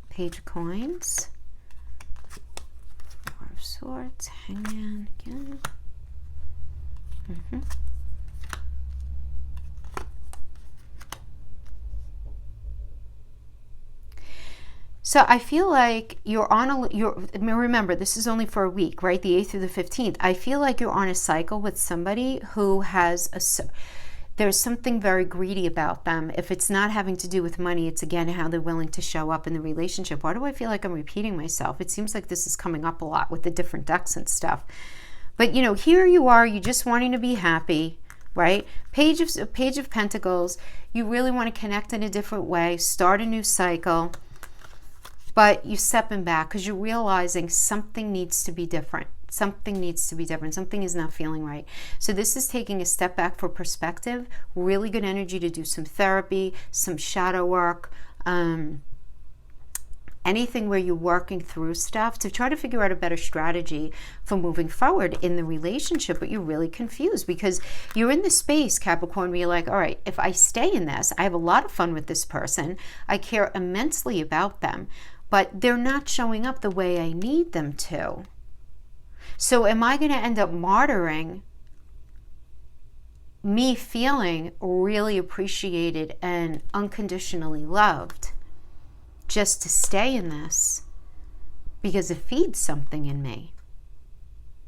Page of Coins, Four of Swords, Hangman again. So I feel like remember, this is only for a week, right? The 8th through the 15th. I feel like you're on a cycle with somebody who has there's something very greedy about them. If it's not having to do with money, it's again how they're willing to show up in the relationship. Why do I feel like I'm repeating myself? It seems like this is coming up a lot with the different decks and stuff. But here you are, you just wanting to be happy, right? Page of Pentacles. You really want to connect in a different way, start a new cycle, but you're stepping back because you're realizing something needs to be different. Something needs to be different. Something is not feeling right. So this is taking a step back for perspective. Really good energy to do some therapy, some shadow work, anything where you're working through stuff to try to figure out a better strategy for moving forward in the relationship. But you're really confused because you're in the space, Capricorn, where you're like, all right, if I stay in this, I have a lot of fun with this person. I care immensely about them, but they're not showing up the way I need them to. So am I going to end up martyring me feeling really appreciated and unconditionally loved just to stay in this because it feeds something in me?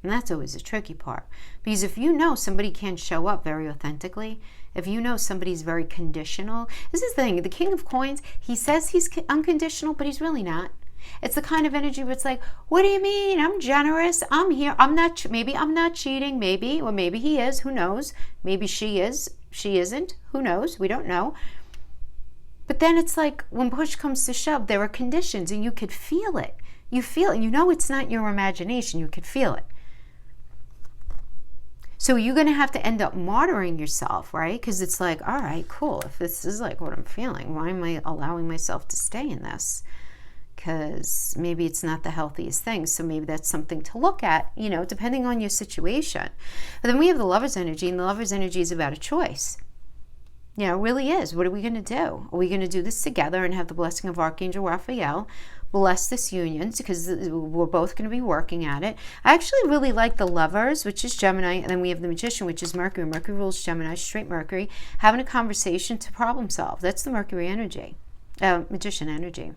And that's always a tricky part. Because if you know somebody can't show up very authentically, if you know somebody's very conditional, this is the thing, the King of Coins, he says he's unconditional, but he's really not. It's the kind of energy where it's like, what do you mean? I'm generous. I'm here. Maybe I'm not cheating. Maybe, or maybe he is. Who knows? Maybe she is. She isn't. Who knows? We don't know. But then it's like when push comes to shove, there are conditions and you could feel it. You feel it. You know it's not your imagination. You could feel it. So you're going to have to end up martyring yourself, right? Because it's like, all right, cool. If this is like what I'm feeling, why am I allowing myself to stay in this? Because maybe it's not the healthiest thing. So maybe that's something to look at, you know, depending on your situation. But then we have the Lover's energy, and the Lover's energy is about a choice. You know, it really is. What are we going to do? Are we going to do this together and have the blessing of Archangel Raphael bless this union? Because we're both going to be working at it. I actually really like the Lovers, which is Gemini, and then we have the Magician, which is Mercury. Mercury rules Gemini, straight Mercury, having a conversation to problem solve. That's the Mercury energy, Magician energy.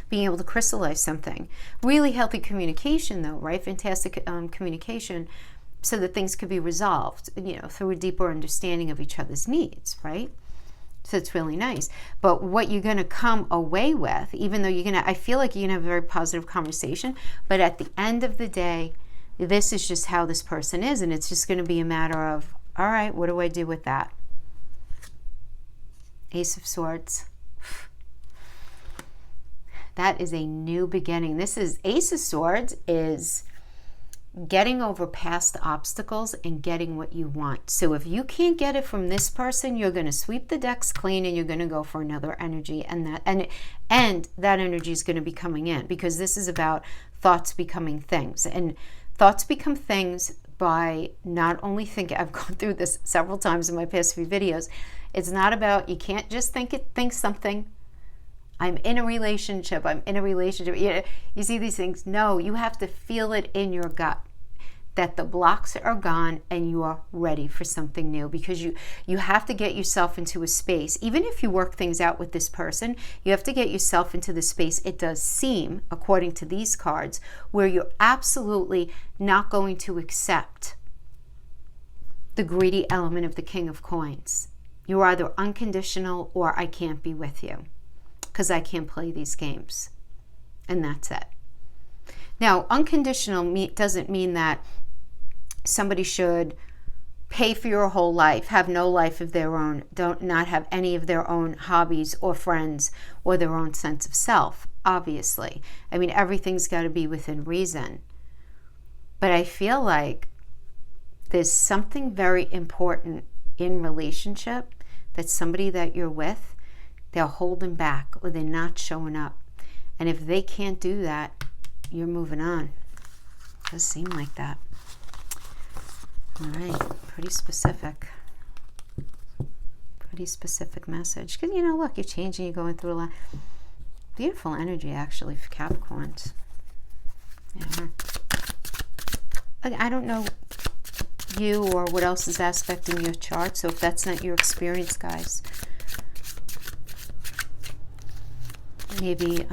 Being able to crystallize something. Really healthy communication though, right? Fantastic communication so that things could be resolved, you know, through a deeper understanding of each other's needs, right? So it's really nice. But what you're going to come away with, even though I feel like you're going to have a very positive conversation, but at the end of the day, this is just how this person is, and it's just going to be a matter of, all right, what do I do with that? Ace of Swords. That is a new beginning. This is Ace of Swords is getting over past obstacles and getting what you want. So if you can't get it from this person, you're going to sweep the decks clean and you're going to go for another energy, and that energy is going to be coming in, because this is about thoughts becoming things, and thoughts become things by not only thinking. I've gone through this several times in my past few videos. It's not about, you can't just think something. I'm in a relationship. You see these things. No, you have to feel it in your gut that the blocks are gone and you are ready for something new, because you have to get yourself into a space. Even if you work things out with this person, you have to get yourself into the space, it does seem, according to these cards, where you're absolutely not going to accept the greedy element of the King of Coins. You're either unconditional or I can't be with you, because I can't play these games. And that's it. Now, unconditional doesn't mean that somebody should pay for your whole life, have no life of their own, not have any of their own hobbies or friends or their own sense of self, obviously. I mean, everything's got to be within reason. But I feel like there's something very important in relationship that somebody that you're with, they're holding back or they're not showing up. And if they can't do that, you're moving on. It does seem like that. All right, pretty specific. Pretty specific message. Because, you know, look, you're changing, you're going through a lot. Beautiful energy, actually, for Capricorns. Yeah. I don't know you or what else is aspecting your chart, so if that's not your experience, guys, maybe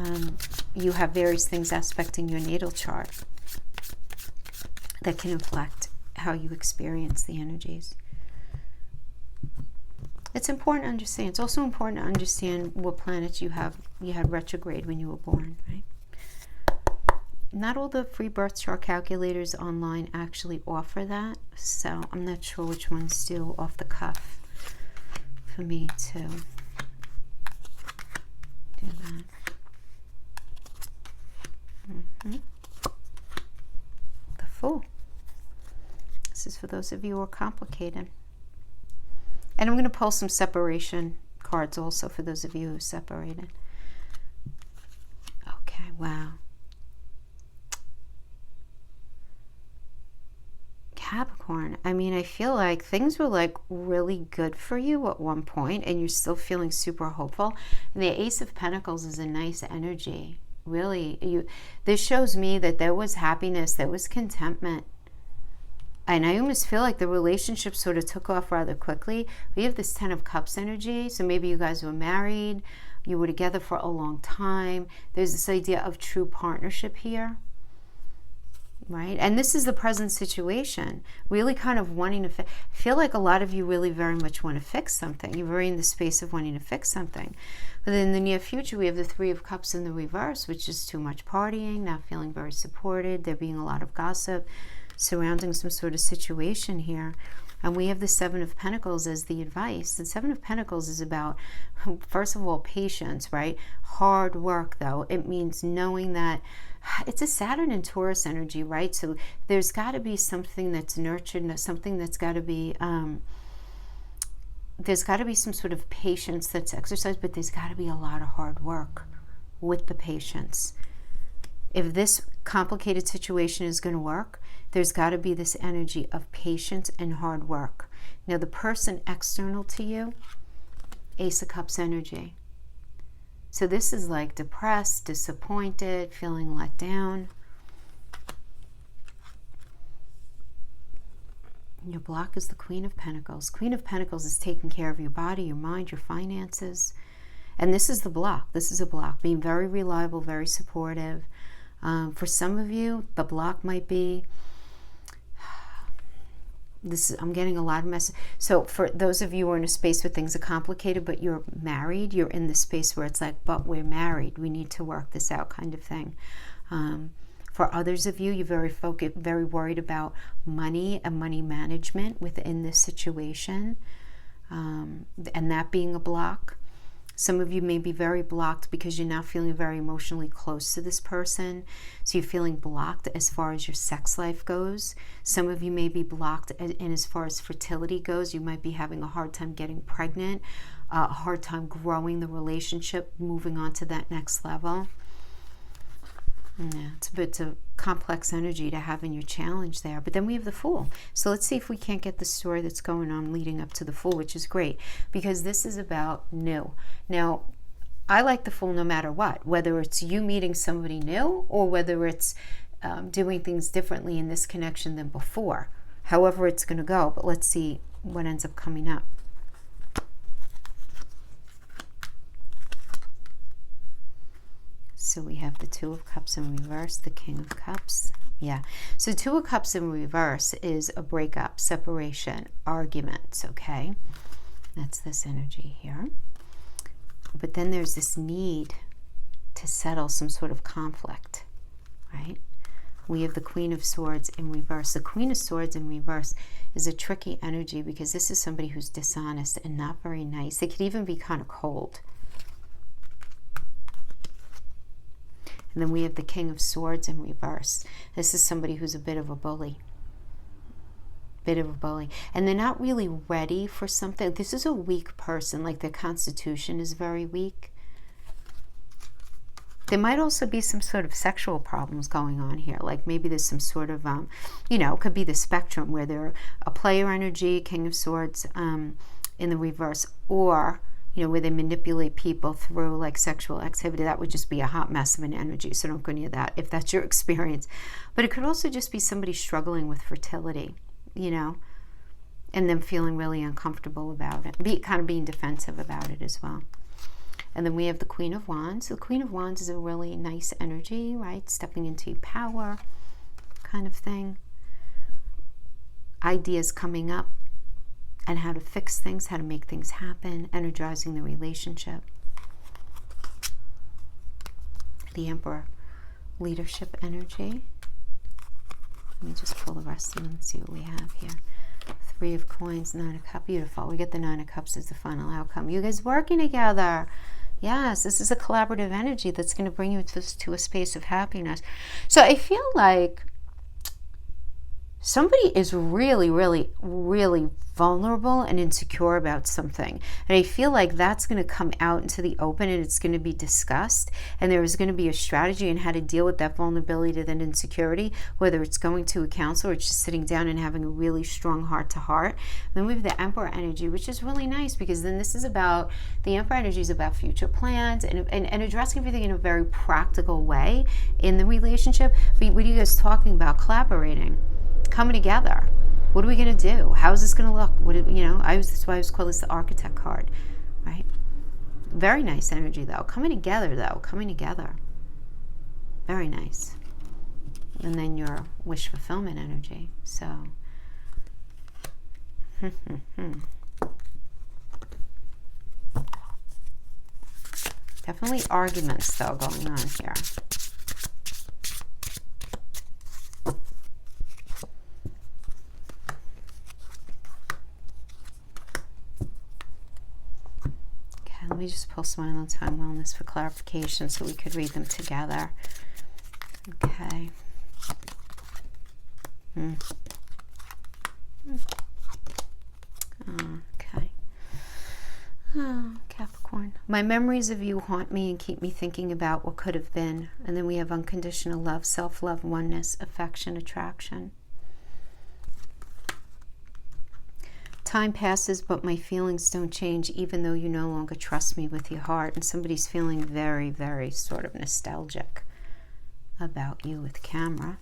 you have various things aspecting your natal chart that can reflect how you experience the energies. It's important to understand. It's also important to understand what planets you had retrograde when you were born, right? Not all the free birth chart calculators online actually offer that, so I'm not sure which ones do off the cuff for me to do that. The Fool. This is for those of you who are complicated. And I'm going to pull some separation cards also for those of you who are separated. Okay, wow. Capricorn, I mean, I feel like things were like really good for you at one point and you're still feeling super hopeful. And the Ace of Pentacles is a nice energy really, this shows me that there was happiness, there was contentment. And I almost feel like the relationship sort of took off rather quickly. We have this 10 of Cups energy. So maybe you guys were married, you were together for a long time. There's this idea of true partnership here, right? And this is the present situation. Really kind of wanting to feel like a lot of you really very much want to fix something. You're very in the space of wanting to fix something. But then in the near future, we have the 3 of Cups in the reverse, which is too much partying, not feeling very supported, there being a lot of gossip surrounding some sort of situation here. And we have the 7 of Pentacles as the advice. The 7 of Pentacles is about, first of all, patience, right? Hard work, though. It means knowing that it's a Saturn and Taurus energy, right? So there's got to be something that's nurtured, something that's got to be, there's got to be some sort of patience that's exercised, but there's got to be a lot of hard work with the patience. If this complicated situation is going to work, there's got to be this energy of patience and hard work. Now, the person external to you, Ace of Cups energy. So this is like depressed, disappointed, feeling let down. Your block is the Queen of Pentacles. Queen of Pentacles is taking care of your body, your mind, your finances. And this is the block. This is a block. Being very reliable, very supportive. For some of you, the block might be, I'm getting a lot of messages. So for those of you who are in a space where things are complicated, but you're married, you're in the space where it's like, but we're married, we need to work this out kind of thing. For others of you, you're very focused, very worried about money and money management within this situation, and that being a block. Some of you may be very blocked because you're not feeling very emotionally close to this person. So you're feeling blocked as far as your sex life goes. Some of you may be blocked in as far as fertility goes. You might be having a hard time getting pregnant, a hard time growing the relationship, moving on to that next level. Yeah, it's a complex energy to have in your challenge there. But then we have the Fool. So let's see if we can't get the story that's going on leading up to the Fool, which is great, because this is about new. Now, I like the Fool no matter what, whether it's you meeting somebody new or whether it's doing things differently in this connection than before. However it's going to go, but let's see what ends up coming up. So we have the 2 of Cups in reverse, the King of Cups. Yeah. So 2 of Cups in reverse is a breakup, separation, arguments, okay? That's this energy here. But then there's this need to settle some sort of conflict, right? We have the Queen of Swords in reverse. The Queen of Swords in reverse is a tricky energy because this is somebody who's dishonest and not very nice. They could even be kind of cold. And then we have the King of Swords in reverse. This is somebody who's a bit of a bully. And they're not really ready for something. This is a weak person, like their constitution is very weak. There might also be some sort of sexual problems going on here. Like maybe there's some sort of, it could be the spectrum where they're a player energy, King of Swords in the reverse, or where they manipulate people through like sexual activity. That would just be a hot mess of an energy. So don't go near that if that's your experience. But it could also just be somebody struggling with fertility, and them feeling really uncomfortable about it. Kind of being defensive about it as well. And then we have the Queen of Wands. The Queen of Wands is a really nice energy, right? Stepping into power kind of thing. Ideas coming up. And how to fix things, how to make things happen, energizing the relationship. The Emperor, leadership energy. Let me just pull the rest of them and see what we have here. 3 of Coins, 9 of Cups, beautiful. We get the 9 of Cups as the final outcome. You guys working together. Yes, this is a collaborative energy that's going to bring you to a space of happiness. So I feel like somebody is really, really, really vulnerable and insecure about something. And I feel like that's going to come out into the open, and it's going to be discussed. And there is going to be a strategy on how to deal with that vulnerability to that insecurity, whether it's going to a counselor or it's just sitting down and having a really strong heart-to-heart. Then we have the Emperor energy, which is really nice, because then this is about, the Emperor energy is about future plans and addressing everything in a very practical way in the relationship. But what are you guys talking about? Collaborating, coming together. What are we going to do? How is this going to look? That's why I was called this the Architect card, right? Very nice energy, though. Coming together. Very nice. And then your wish fulfillment energy. So, definitely arguments, though, going on here. Let me just pull Smile on Time Wellness for clarification so we could read them together. Okay. Okay. Oh, Capricorn. My memories of you haunt me and keep me thinking about what could have been. And then we have unconditional love, self-love, oneness, affection, attraction. Time passes, but my feelings don't change, even though you no longer trust me with your heart. And somebody's feeling very, very sort of nostalgic about you with camera.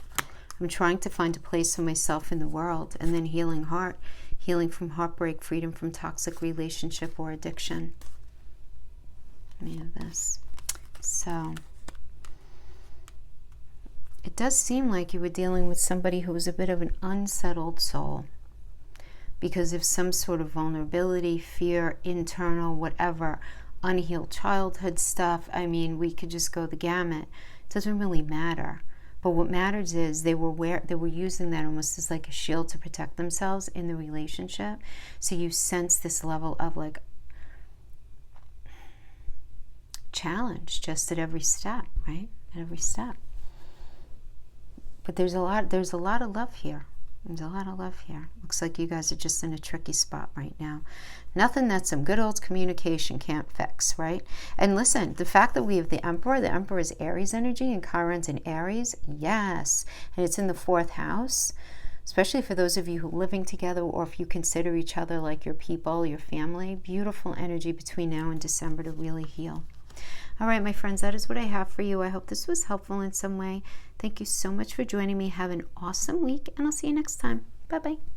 I'm trying to find a place for myself in the world. And then healing heart, healing from heartbreak, freedom from toxic relationship or addiction. Let me have this. So, it does seem like you were dealing with somebody who was a bit of an unsettled soul, because of some sort of vulnerability, fear, internal, whatever, unhealed childhood stuff. I mean, we could just go the gamut. It doesn't really matter. But what matters is they were using that almost as like a shield to protect themselves in the relationship. So you sense this level of like challenge just at every step, right? At every step. But there's a lot of love here. There's a lot of love here. Looks like you guys are just in a tricky spot right now. Nothing that some good old communication can't fix, right? And listen, the fact that we have the Emperor is Aries energy, and Chiron's in Aries, yes. And it's in the 4th house, especially for those of you who are living together, or if you consider each other like your people, your family. Beautiful energy between now and December to really heal. All right, my friends, that is what I have for you. I hope this was helpful in some way. Thank you so much for joining me. Have an awesome week, and I'll see you next time. Bye-bye.